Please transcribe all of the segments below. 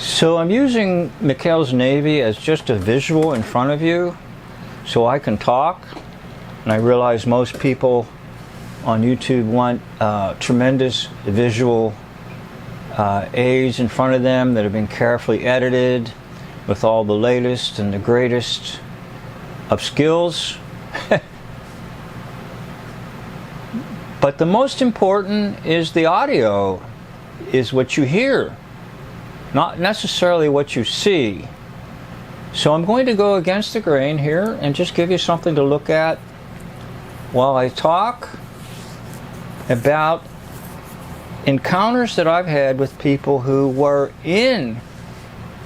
So I'm using Mikhail's Navy as just a visual in front of you so I can talk, and I realize most people on YouTube want tremendous visual aids in front of them that have been carefully edited with all the latest and the greatest of skills. But the most important is the audio, is what you hear, not necessarily what you see. So I'm going to go against the grain here and just give you something to look at while I talk about encounters that I've had with people who were in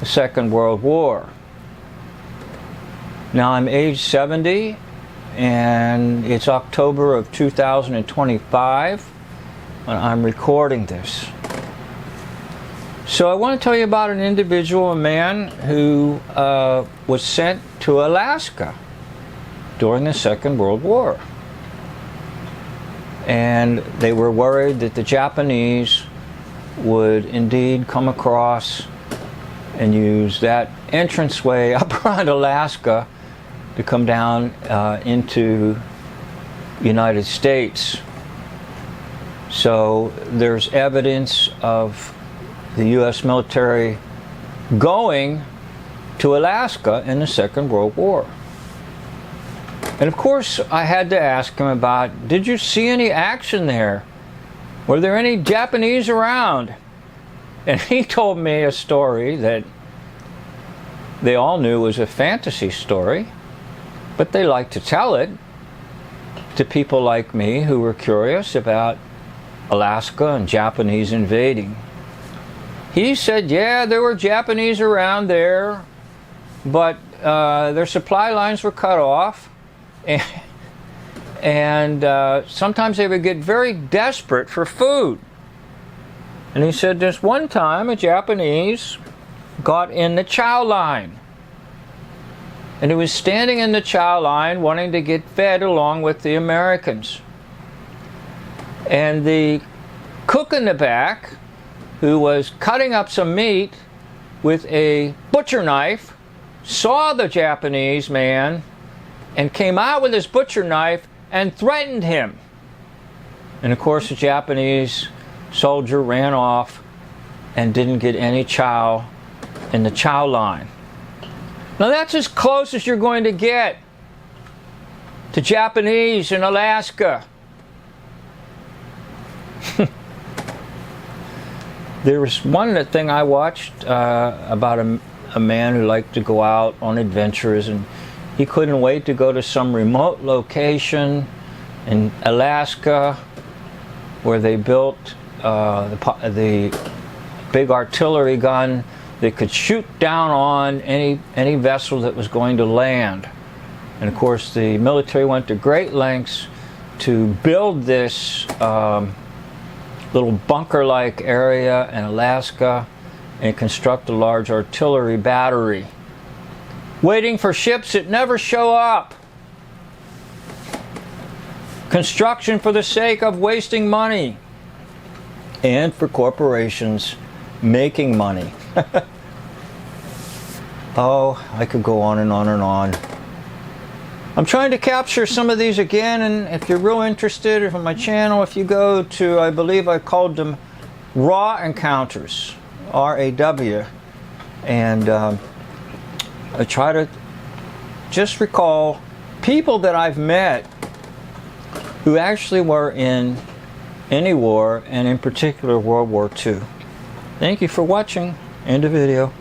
the Second World War. Now I'm age 70 and it's October of 2025 when I'm recording this. So I want to tell you about an individual, a man who was sent to Alaska during the Second World War. And they were worried that the Japanese would indeed come across and use that entranceway up around Alaska to come down into the United States. So there's evidence of the U.S. military going to Alaska in the Second World War. And of course I had to ask him about, did you see any action there? Were there any Japanese around? And he told me a story that they all knew was a fantasy story, but they liked to tell it to people like me who were curious about Alaska and Japanese invading. He said, yeah, there were Japanese around there, but their supply lines were cut off, and sometimes they would get very desperate for food. And he said this one time a Japanese got in the Chow line, and he was standing in the Chow line wanting to get fed along with the Americans. And the cook in the back, who was cutting up some meat with a butcher knife, saw the Japanese man and came out with his butcher knife and threatened him. And of course the Japanese soldier ran off and didn't get any chow in the Chow line. Now that's as close as you're going to get to Japanese in Alaska. There was one thing I watched about a man who liked to go out on adventures, and he couldn't wait to go to some remote location in Alaska where they built the big artillery gun that could shoot down on any vessel that was going to land. And of course the military went to great lengths to build this little bunker-like area in Alaska and construct a large artillery battery, waiting for ships that never show up. Construction for the sake of wasting money and for corporations making money. Oh, I could go on and on and on. I'm trying to capture some of these again, and if you're real interested, if on my channel, if you go to, I believe I called them Raw Encounters, R-A-W, and I try to just recall people that I've met who actually were in any war, and in particular World War II. Thank you for watching. End of video.